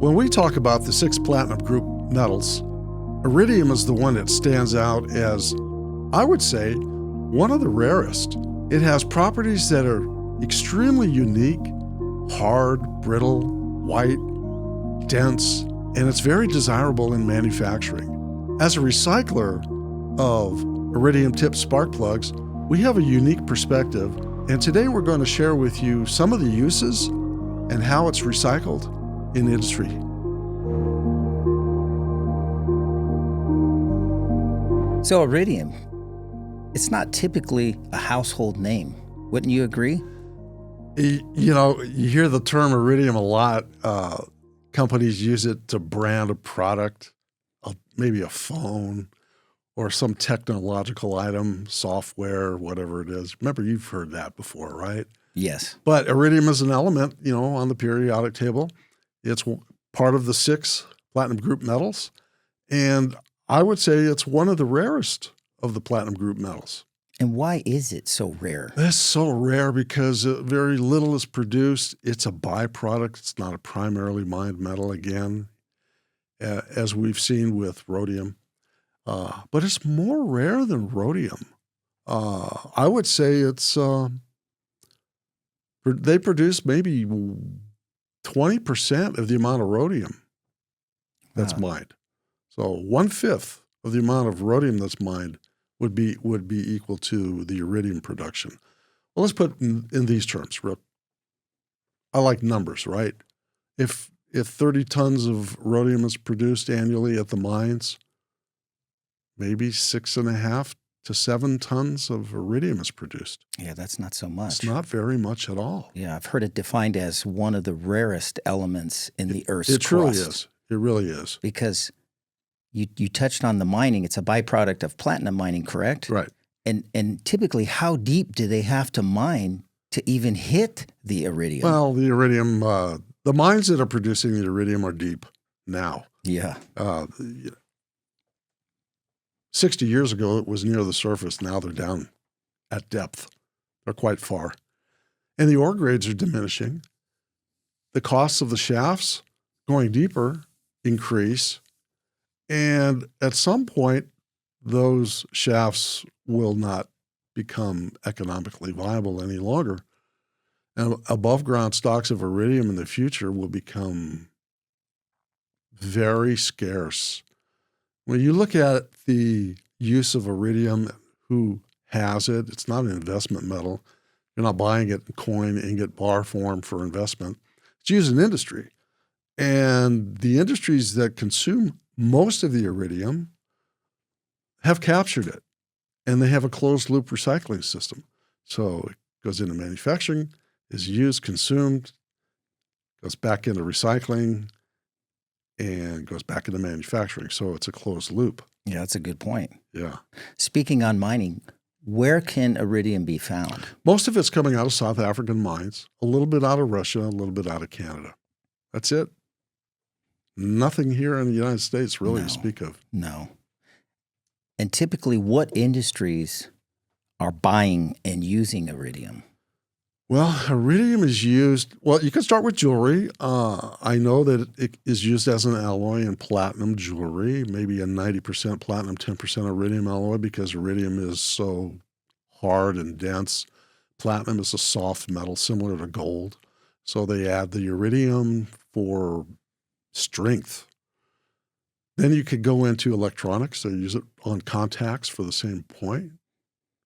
When we talk about the 6 platinum group metals, iridium is the one that stands out as, I would say, one of the rarest. It has properties that are extremely unique, hard, brittle, white, dense, and it's very desirable in manufacturing. As a recycler of iridium-tipped spark plugs, we have a unique perspective, and today we're going to share with you some of the uses and how it's recycled in industry. So iridium, it's not typically a household name. Wouldn't you agree? You know, you hear the term iridium a lot. Companies use it to brand a product, maybe a phone or some technological item, software, whatever it is. Remember, you've heard that before, right? Yes. But iridium is an element, on the periodic table. It's part of the 6 platinum group metals. And I would say it's one of the rarest of the platinum group metals. And why is it so rare? It's so rare because very little is produced. It's a byproduct. It's not a primarily mined metal again, as we've seen with rhodium. But it's more rare than rhodium. I would say it's they produce maybe 20% of the amount of rhodium that's mined. So 1/5 of the amount of rhodium that's mined would be equal to the iridium production. Well, let's put it in these terms. I like numbers, right? If 30 tons of rhodium is produced annually at the mines, maybe 6.5 to 7 tons of iridium is produced. Yeah, that's not so much. It's not very much at all. Yeah, I've heard it defined as one of the rarest elements in the Earth's crust. It truly is. It really is. Because you touched on the mining. It's a byproduct of platinum mining, correct? Right. And typically, how deep do they have to mine to even hit the iridium? Well, the iridium, the mines that are producing the iridium are deep now. Yeah. 60 years ago, it was near the surface. Now they're down at depth. They're quite far. And the ore grades are diminishing. The costs of the shafts going deeper increase. And at some point, those shafts will not become economically viable any longer. And above ground stocks of iridium in the future will become very scarce. When you look at the use of iridium, who has it, it's not an investment metal. You're not buying it in coin, ingot, bar form for investment. It's used in industry. And the industries that consume most of the iridium have captured it, and they have a closed-loop recycling system. So it goes into manufacturing, is used, consumed, goes back into recycling, and goes back into manufacturing. So it's a closed loop. Yeah, that's a good point. Yeah. Speaking on mining, where can iridium be found? Most of it's coming out of South African mines, a little bit out of Russia, a little bit out of Canada. That's it. Nothing here in the United States really to speak of. No. And typically, what industries are buying and using iridium? Well, iridium is used, you can start with jewelry. I know that it is used as an alloy in platinum jewelry, maybe a 90% platinum, 10% iridium alloy, because iridium is so hard and dense. Platinum is a soft metal similar to gold. So they add the iridium for strength. Then you could go into electronics. They use it on contacts for the same point.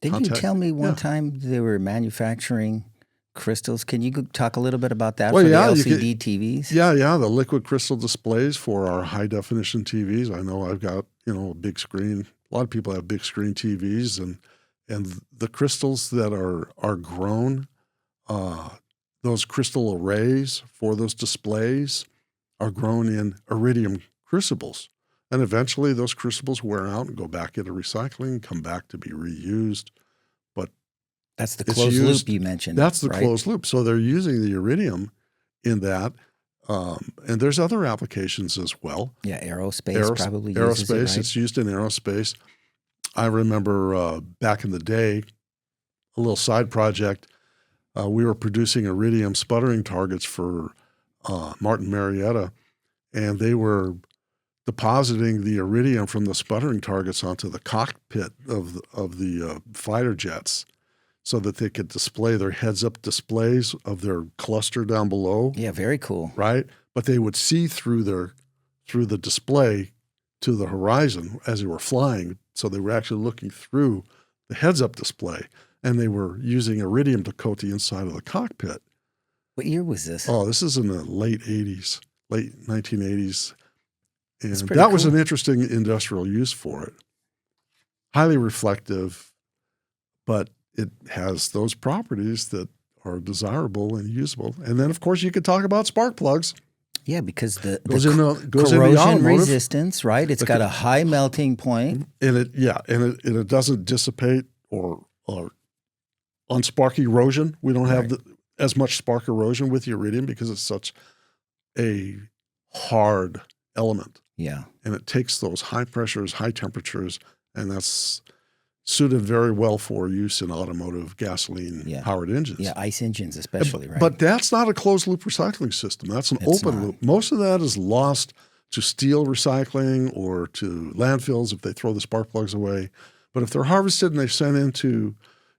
Didn't you tell me one time they were manufacturing crystals? Can you talk a little bit about that for the LCD TVs? Yeah, the liquid crystal displays for our high-definition TVs. I know I've got, a big screen. A lot of people have big screen TVs, and the crystals that are grown, those crystal arrays for those displays are grown in iridium crucibles. And eventually those crucibles wear out and go back into recycling, come back to be reused. But that's the closed loop you mentioned. That's the closed loop. So they're using the iridium in that. And there's other applications as well. Yeah, aerospace probably uses it, right? It's used in aerospace. I remember back in the day, a little side project, we were producing iridium sputtering targets for Martin Marietta. and they were depositing the iridium from the sputtering targets onto the cockpit of the fighter jets, so that they could display their heads-up displays of their cluster down below. Yeah, very cool. Right, but they would see through the display to the horizon as they were flying. So they were actually looking through the heads-up display, and they were using iridium to coat the inside of the cockpit. What year was this? Oh, this is in the late 80s, late 1980s. And that was an interesting industrial use for it. Highly reflective, but it has those properties that are desirable and usable. And then, of course, you could talk about spark plugs. Yeah, because the corrosion resistance, right? It's got a high melting point. And it doesn't dissipate or on spark erosion. We don't have as much spark erosion with iridium because it's such a hard element. Yeah. And it takes those high pressures, high temperatures, and that's suited very well for use in automotive gasoline-powered engines. Yeah, ICE engines especially, right? But that's not a closed-loop recycling system. That's an open loop. Most of that is lost to steel recycling or to landfills if they throw the spark plugs away. But if they're harvested and they're sent in to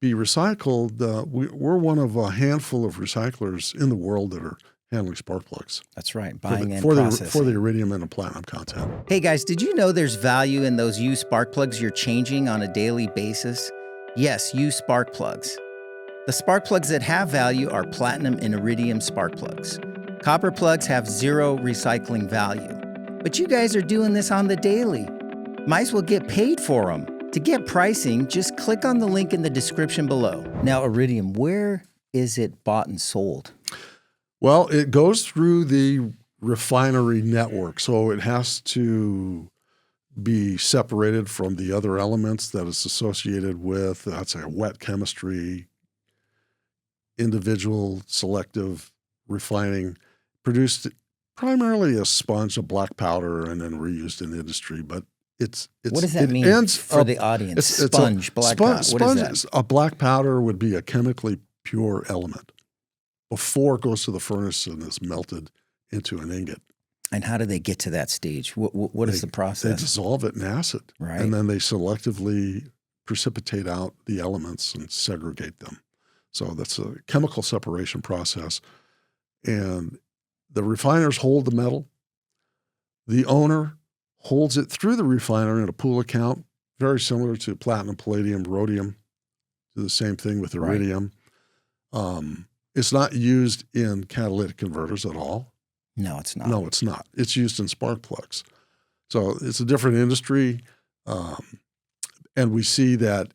be recycled, we're one of a handful of recyclers in the world that are handling spark plugs. That's right, buying and for processing. the iridium and the platinum content. Hey guys, did you know there's value in those used spark plugs you're changing on a daily basis? Yes, used spark plugs. The spark plugs that have value are platinum and iridium spark plugs. Copper plugs have zero recycling value. But you guys are doing this on the daily. Might as well get paid for them. To get pricing, just click on the link in the description below. Now, iridium, where is it bought and sold? Well, it goes through the refinery network, so it has to be separated from the other elements that it's associated with. That's a wet chemistry, individual selective refining, produced primarily as sponge, a black powder, and then reused in industry. But it's what does that mean for the audience? Sponge, black powder. What is that? A black powder would be a chemically pure element before it goes to the furnace and is melted into an ingot. And how do they get to that stage? What is the process? They dissolve it in acid, right? And then they selectively precipitate out the elements and segregate them. So that's a chemical separation process. And the refiners hold the metal. The owner holds it through the refiner in a pool account, very similar to platinum, palladium, rhodium. Do the same thing with iridium. Right. It's not used in catalytic converters at all. No, it's not. No, it's not. It's used in spark plugs. So it's a different industry. And we see that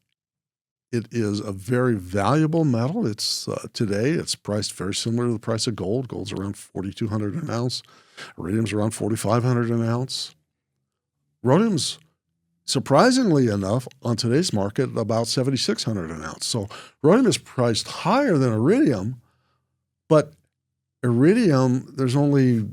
it is a very valuable metal. It's today, it's priced very similar to the price of gold. Gold's around $4,200 an ounce. Iridium's around $4,500 an ounce. Rhodium's, surprisingly enough, on today's market, about $7,600 an ounce. So rhodium is priced higher than iridium, but iridium, there's only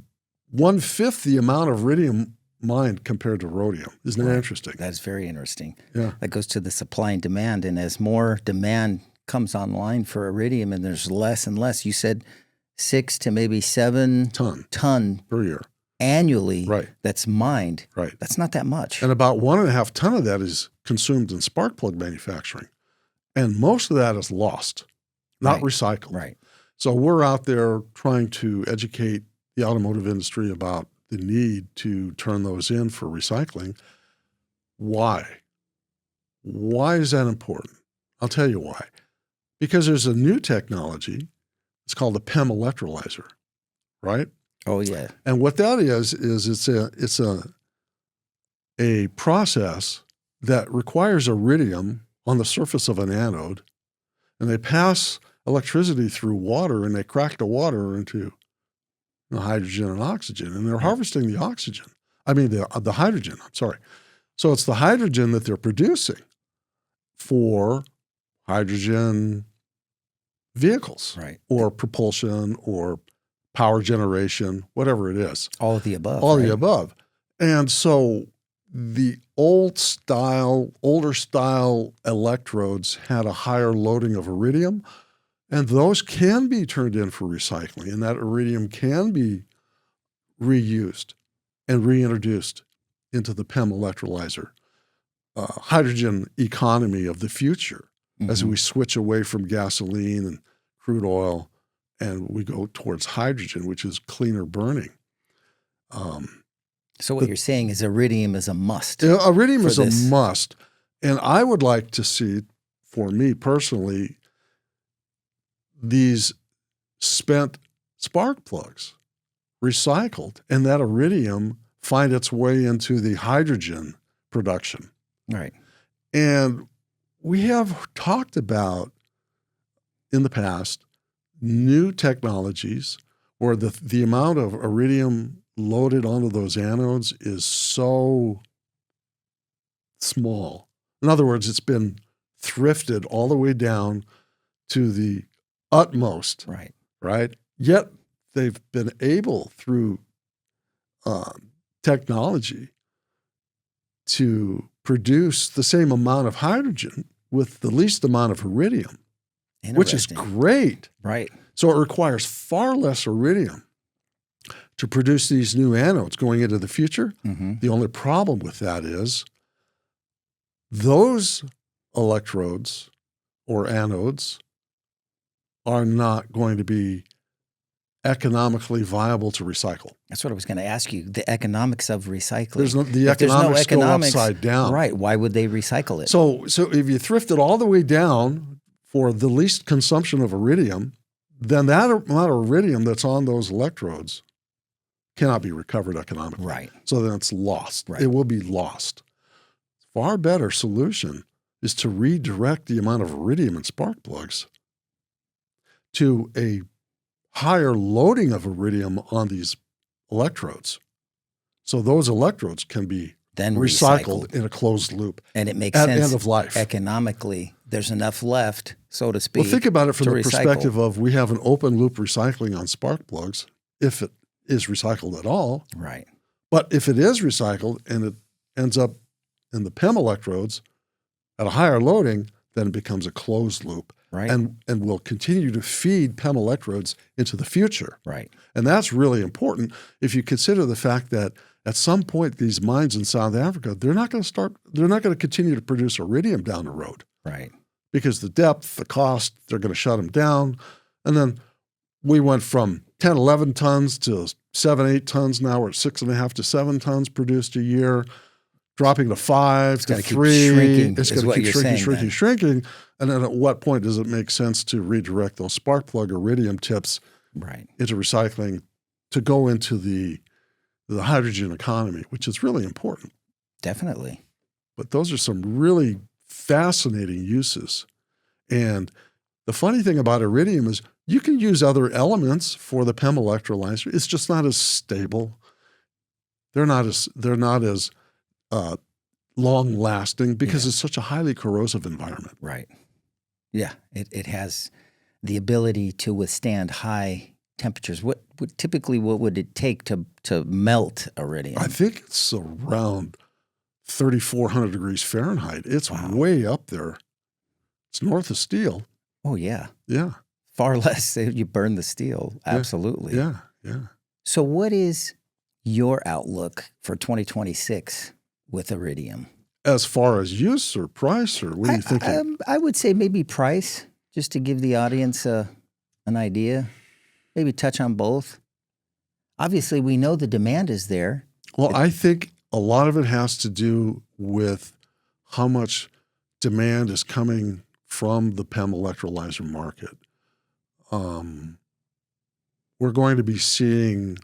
1/5 the amount of iridium mined compared to rhodium. Isn't that interesting? That's very interesting. Yeah. That goes to the supply and demand. And as more demand comes online for iridium and there's less and less, you said 6 to maybe 7 ton per year annually that's mined. Right. That's not that much. And about 1.5 ton of that is consumed in spark plug manufacturing. And most of that is lost, not recycled. Right. So we're out there trying to educate the automotive industry about the need to turn those in for recycling. Why? Why is that important? I'll tell you why. Because there's a new technology. It's called a PEM electrolyzer, right? Oh, yeah. And what that is it's a process that requires iridium on the surface of an anode, and they pass electricity through water, and they crack the water into hydrogen and oxygen, and they're harvesting the oxygen. I mean, the hydrogen, I'm sorry. So it's the hydrogen that they're producing for hydrogen vehicles, or propulsion or power generation, whatever it is. All of the above. All of the above. And so the older style electrodes had a higher loading of iridium, and those can be turned in for recycling, and that iridium can be reused. and reintroduced into the PEM electrolyzer hydrogen economy of the future as we switch away from gasoline and crude oil and we go towards hydrogen, which is cleaner burning. So what you're saying is iridium is a must. Iridium is this. a must. And I would like to see, for me personally, these spent spark plugs recycled and that iridium find its way into the hydrogen production. Right. And we have talked about in the past new technologies where the amount of iridium loaded onto those anodes is so small. In other words, it's been thrifted all the way down to the utmost. Right? Yet they've been able, through technology, to produce the same amount of hydrogen with the least amount of iridium, which is great. Right. So it requires far less iridium to produce these new anodes going into the future. The only problem with that is those electrodes or anodes are not going to be economically viable to recycle. That's what I was going to ask you. The economics of recycling. The economics go upside down. Right. Why would they recycle it? So if you thrift it all the way down for the least consumption of iridium, then that amount of iridium that's on those electrodes cannot be recovered economically. Right. So then it's lost. Right. It will be lost. Far better solution is to redirect the amount of iridium in spark plugs to a higher loading of iridium on these electrodes. So those electrodes can be then recycled in a closed loop. And it makes at sense end of life. Economically. There's enough left, so to speak. Well, think about it from the recycle. perspective of we have an open loop recycling on spark plugs, if it is recycled at all. Right. But if it is recycled and it ends up in the PEM electrodes at a higher loading, then it becomes a closed loop. Right. And will continue to feed PEM electrodes into the future. Right. And that's really important if you consider the fact that at some point these mines in South Africa, they're not going to continue to produce iridium down the road. Right. Because the depth, the cost, they're going to shut them down. And then we went from 10, 11 tons to 7, 8 tons. Now we're at 6.5 to 7 tons produced a year, dropping to 5 to 3. It's going to keep shrinking. And then at what point does it make sense to redirect those spark plug iridium tips into recycling to go into the hydrogen economy, which is really important. Definitely. But those are some really fascinating uses. And the funny thing about iridium is you can use other elements for the PEM electrolyzer. It's just not as stable. They're not as long lasting because it's such a highly corrosive environment. Right. Yeah. It has the ability to withstand high temperatures. What would it take to melt iridium? I think it's around 3,400 degrees Fahrenheit. It's way up there. It's north of steel. Oh, yeah. Yeah. Far less you burn the steel. Absolutely. Yeah. So what is your outlook for 2026 with iridium? As far as use or price, or what are you thinking? I would say maybe price, just to give the audience an idea. Maybe touch on both. Obviously, we know the demand is there. Well, I think a lot of it has to do with how much demand is coming from the PEM electrolyzer market. We're going to be seeing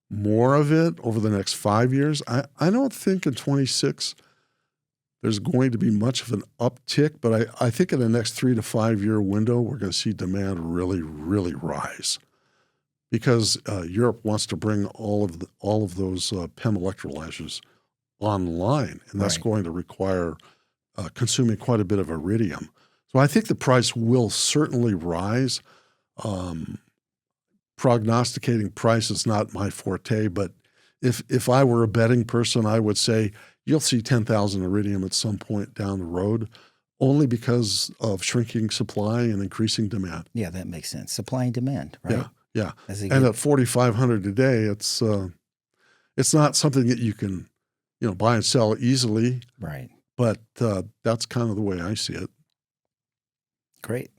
more of it over the next 5 years. I don't think in 26 there's going to be much of an uptick, but I think in the next 3 to 5 year window, we're going to see demand really, really rise. Because Europe wants to bring all of those PEM electrolyzers online, and that's going to require consuming quite a bit of iridium. So I think the price will certainly rise. Prognosticating price is not my forte, but if I were a betting person, I would say you'll see 10,000 iridium at some point down the road, only because of shrinking supply and increasing demand. Yeah, that makes sense. Supply and demand, right? Yeah. And at 4,500 today, it's not something that you can, buy and sell easily, Right. but that's kind of the way I see it. Great.